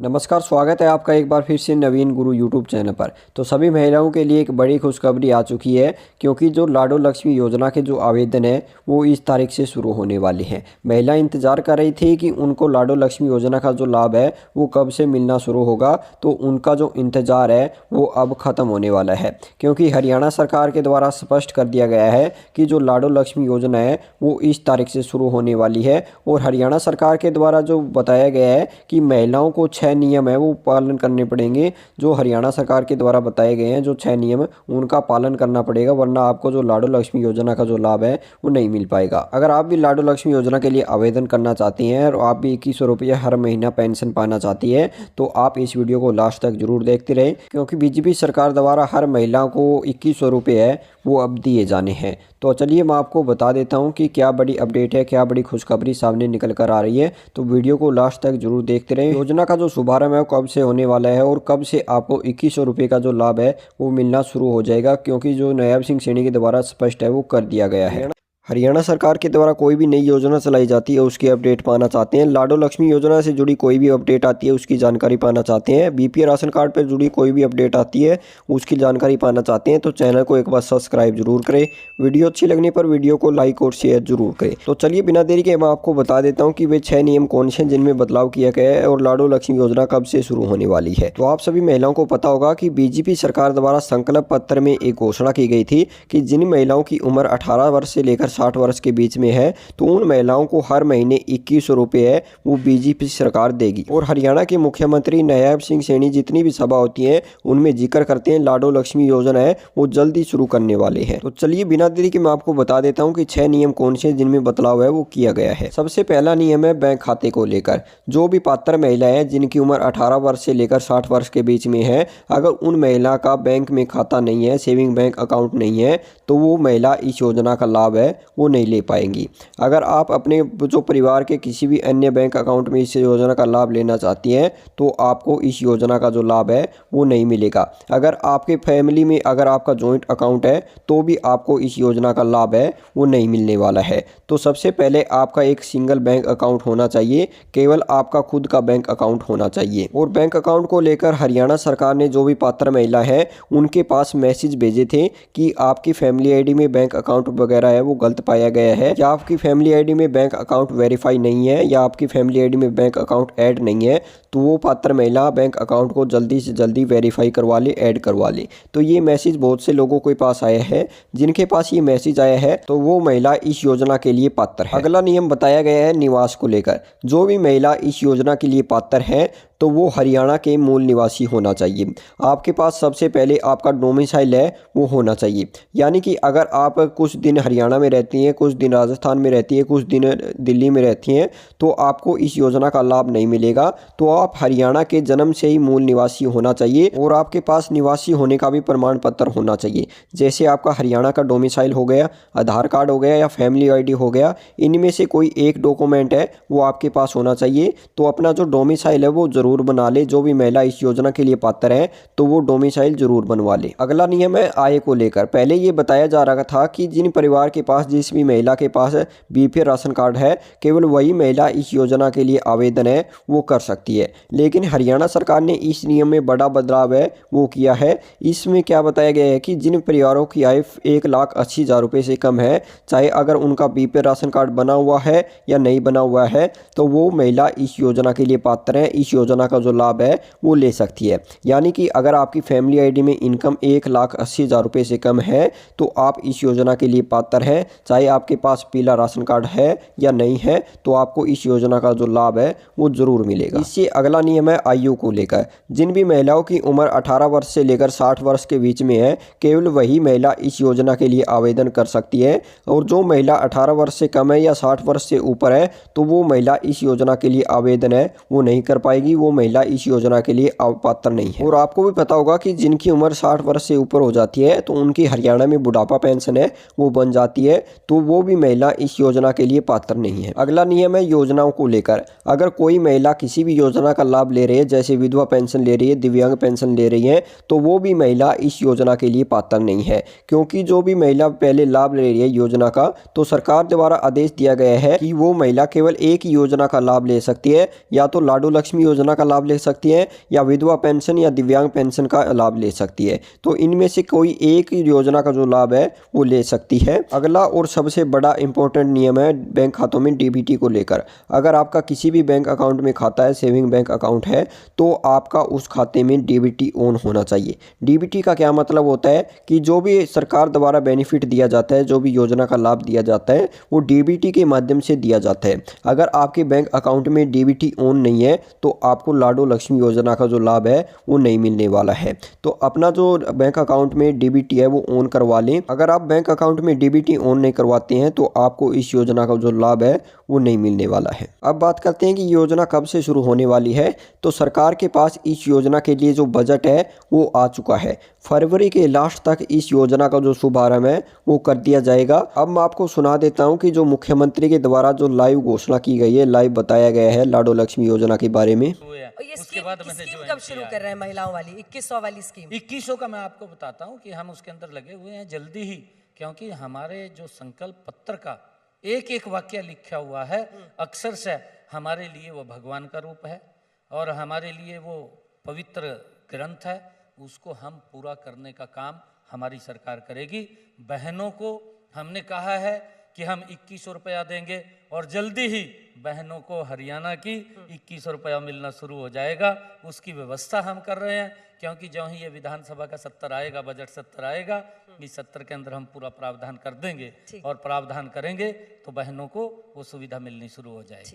नमस्कार, स्वागत है आपका एक बार फिर से नवीन गुरु यूट्यूब चैनल पर। तो सभी महिलाओं के लिए एक बड़ी खुशखबरी आ चुकी है, क्योंकि जो लाडो लक्ष्मी योजना के जो आवेदन है वो इस तारीख से शुरू होने वाली है। महिला इंतज़ार कर रही थी कि उनको लाडो लक्ष्मी योजना का जो लाभ है वो कब से मिलना शुरू होगा, तो उनका जो इंतज़ार है वो अब ख़त्म होने वाला है, क्योंकि हरियाणा सरकार के द्वारा स्पष्ट कर दिया गया है कि जो लाडो लक्ष्मी योजना है वो इस तारीख से शुरू होने वाली है। और हरियाणा सरकार के द्वारा जो बताया गया है कि महिलाओं को 6 नियम है वो पालन करने पड़ेंगे। जो हरियाणा सरकार के द्वारा बताए गए हैं जो 6 नियम उनका पालन करना पड़ेगा, वरना आपको जो लाडो लक्ष्मी योजना का जो लाभ है वो नहीं मिल पाएगा। अगर आप भी लाडो लक्ष्मी योजना के लिए आवेदन करना चाहती हैं और आप भी 2100 रुपये हर महीना पेंशन पाना चाहती है, तो आप इस वीडियो को लास्ट तक जरूर देखते रहें, क्योंकि बीजेपी सरकार द्वारा हर महिला को 2100 रुपये है वो अब दिए जाने हैं। तो चलिए मैं आपको बता देता हूं कि क्या बड़ी अपडेट है, क्या बड़ी खुशखबरी सामने निकल कर आ रही है। तो वीडियो को लास्ट तक जरूर देखते रहें। योजना का जो शुभारंभ है वो कब से होने वाला है और कब से आपको 2100 रुपये का जो लाभ है वो मिलना शुरू हो जाएगा, क्योंकि जो नायब सिंह सैनी के द्वारा स्पष्ट है वो कर दिया गया है। हरियाणा सरकार के द्वारा कोई भी नई योजना चलाई जाती है उसकी अपडेट पाना चाहते हैं, लाडो लक्ष्मी योजना से जुड़ी कोई भी अपडेट आती है उसकी जानकारी पाना चाहते हैं, बीपीएल राशन कार्ड पर जुड़ी कोई भी अपडेट आती है उसकी जानकारी पाना चाहते हैं, तो चैनल को एक बार सब्सक्राइब जरूर करें। वीडियो अच्छी लगने पर वीडियो को लाइक और शेयर जरूर करें। तो चलिए बिना देरी के मैं आपको बता देता हूँ कि वे 6 नियम कौन से हैं जिनमें बदलाव किया गया है और लाडो लक्ष्मी योजना कब से शुरू होने वाली है। तो आप सभी महिलाओं को पता होगा कि बीजेपी सरकार द्वारा संकल्प पत्र में एक घोषणा की गई थी कि जिन महिलाओं की उम्र 18 वर्ष से लेकर 60 वर्ष के बीच में है, तो उन महिलाओं को हर महीने 2100 रुपये है वो बीजेपी सरकार देगी। और हरियाणा के मुख्यमंत्री नायब सिंह सैनी जितनी भी सभा होती हैं उनमें जिक्र करते हैं लाडो लक्ष्मी योजना है वो जल्दी शुरू करने वाले हैं। तो चलिए बिना देरी के मैं आपको बता देता हूं कि 6 नियम कौन से जिनमें बदलाव है वो किया गया है। सबसे पहला नियम है बैंक खाते को लेकर। जो भी पात्र महिला है जिनकी उम्र 18 वर्ष से लेकर 60 वर्ष के बीच में है, अगर उन महिला का बैंक में खाता नहीं है, सेविंग बैंक अकाउंट नहीं है, तो वो महिला इस योजना का लाभ है वो नहीं ले पाएंगी। अगर आप अपने जो परिवार के किसी भी अन्य बैंक अकाउंट में इस योजना का लाभ लेना चाहती हैं, तो आपको इस योजना का जो लाभ है वो नहीं मिलेगा। अगर आपके फैमिली में अगर आपका जॉइंट अकाउंट है तो भी आपको इस योजना का लाभ है वो नहीं मिलने वाला है। तो सबसे पहले आपका एक सिंगल बैंक अकाउंट होना चाहिए, केवल आपका खुद का बैंक अकाउंट होना चाहिए। और बैंक अकाउंट को लेकर हरियाणा सरकार ने जो भी पात्र महिला है उनके पास मैसेज भेजे थे कि आपकी फैमिली आईडी में बैंक अकाउंट वगैरह है वो गलत पाया गया है, या आपकी फैमिली आईडी में बैंक अकाउंट वेरीफाई नहीं है, या आपकी फैमिली आईडी में बैंक अकाउंट ऐड नहीं है, तो वो पात्र महिला बैंक अकाउंट को जल्दी से जल्दी वेरीफाई करवा ले, ऐड करवा ले। तो ये मैसेज बहुत से लोगों के पास आया है। जिनके पास ये मैसेज आया है तो वो महिला इस योजना के लिए पात्र है। अगला नियम बताया गया है निवास को लेकर। जो भी महिला इस योजना के लिए पात्र है तो वो हरियाणा के मूल निवासी होना चाहिए। आपके पास सबसे पहले आपका डोमिसाइल है वो होना चाहिए, यानी कि अगर आप कुछ दिन हरियाणा में रहती हैं, कुछ दिन राजस्थान में रहती है, कुछ दिन दिल्ली में रहती हैं, तो आपको इस योजना का लाभ नहीं मिलेगा। तो आप हरियाणा के जन्म से ही मूल निवासी होना चाहिए और आपके पास निवासी होने का भी प्रमाण पत्र होना चाहिए। जैसे आपका हरियाणा का डोमिसाइल हो गया, आधार कार्ड हो गया या फैमिली आईडी हो गया, इनमें से कोई एक डॉक्यूमेंट है वो आपके पास होना चाहिए। तो अपना जो डोमिसाइल है वो जरूर बना ले। जो भी महिला इस योजना के लिए पात्र है तो वो डोमिसाइल जरूर बनवा ले। अगला नियम है आय को लेकर। पहले ये बताया जा रहा था कि जिन परिवार के पास, जिस भी महिला के पास बीपीएल राशन कार्ड है, केवल वही महिला इस योजना के लिए आवेदन है वो कर सकती है। लेकिन हरियाणा सरकार ने इस नियम में बड़ा बदलाव है वो किया है। इसमें क्या बताया गया है कि जिन परिवारों की आय 1,80,000 रुपये से कम है, चाहे अगर उनका बीपीएल राशन कार्ड बना हुआ है या नहीं बना हुआ है, तो वो महिला इस योजना के लिए पात्र है, इस योजना का जो लाभ है वो ले सकती है। यानी कि अगर आपकी फैमिली आईडी में इनकम 1,80,000 रुपये से कम है तो आप इस योजना के लिए पात्र हैं, चाहे आपके पास पीला राशन कार्ड है या नहीं है, तो आपको इस योजना का जो लाभ है वो जरूर मिलेगा। इससे अगला नियम है आयु को लेकर। जिन भी महिलाओं की उम्र 18 वर्ष से लेकर 60 वर्ष के बीच में है, केवल वही महिला इस योजना के लिए आवेदन कर सकती है। और जो महिला 18 वर्ष से कम है या 60 वर्ष से ऊपर है तो वो महिला इस योजना के लिए आवेदन है वो नहीं कर पाएगी, वो महिला इस योजना के लिए पात्र नहीं है। और आपको भी पता होगा कि जिनकी उम्र 60 वर्ष से ऊपर हो जाती है तो उनकी हरियाणा में बुढ़ापा पेंशन है वो बन जाती है, तो वो भी महिला इस योजना के लिए पात्र नहीं है। अगला नियम है योजनाओं को लेकर। अगर कोई महिला किसी भी योजना का लाभ ले रही है, जैसे विधवा पेंशन ले रही है, दिव्यांग पेंशन ले रही है, तो वो भी महिला इस योजना के लिए पात्र नहीं है। क्योंकि जो भी महिला पहले लाभ ले रही है योजना का, तो सरकार द्वारा आदेश दिया गया है कि वो महिला केवल एक ही योजना का लाभ ले सकती है, या तो लाडो लक्ष्मी योजना योजना का लाभ ले सकती है या विधवा पेंशन या दिव्यांग पेंशन का लाभ ले सकती है। तो इनमें से कोई एक योजना का जो लाभ है वो ले सकती है। अगला और सबसे बड़ा इंपॉर्टेंट नियम है बैंक खातों में डीबीटी को लेकर। अगर आपका किसी भी बैंक अकाउंट में खाता है, सेविंग बैंक अकाउंट है, तो आपका उस खाते में डीबीटी ऑन होना चाहिए। डीबीटी का क्या मतलब होता है कि जो भी सरकार द्वारा बेनिफिट दिया जाता है, जो भी योजना का लाभ दिया जाता है, वो डीबीटी के माध्यम से दिया जाता है। अगर आपके बैंक अकाउंट में डीबीटी ऑन नहीं है तो आपको लाडो लक्ष्मी योजना का जो लाभ है वो नहीं मिलने वाला है। तो अपना जो बैंक अकाउंट में डीबीटी है वो ऑन करवा लें। अगर आप बैंक अकाउंट में डीबीटी ऑन नहीं करवाते हैं तो आपको इस योजना का जो लाभ है वो नहीं मिलने वाला है। अब बात करते हैं कि योजना कब से शुरू होने वाली है। तो सरकार के पास इस योजना के लिए जो बजट है वो आ चुका है। फरवरी के लास्ट तक इस योजना का जो शुभारंभ है वो कर दिया जाएगा। अब मैं आपको सुना देता हूं कि जो मुख्यमंत्री के द्वारा जो लाइव घोषणा की गई है, लाइव बताया गया है लाडो लक्ष्मी योजना के बारे में। और ये स्कीम कब शुरू कर रहे हैं महिलाओं वाली 2100 वाली स्कीम? 2100 का मैं आपको बताता हूं कि हम उसके अंदर लगे हुए हैं जल्दी ही, क्योंकि हमारे जो संकल्प पत्र का एक एक वाक्य लिखा हुआ है अक्षर से हमारे लिए वो भगवान का रूप है और हमारे लिए वो पवित्र ग्रंथ है। उसको हम पूरा करने का काम हमारी सरकार करेगी। बहनों को हमने कहा है कि हम 2100 रुपया देंगे और जल्दी ही बहनों को हरियाणा की 2100 रुपया मिलना शुरू हो जाएगा। उसकी व्यवस्था हम कर रहे हैं, क्योंकि जो ही ये विधानसभा का सत्र आएगा, बजट सत्र आएगा, इस सत्र के अंदर हम पूरा प्रावधान कर देंगे और प्रावधान करेंगे तो बहनों को वो सुविधा मिलनी शुरू हो जाएगी।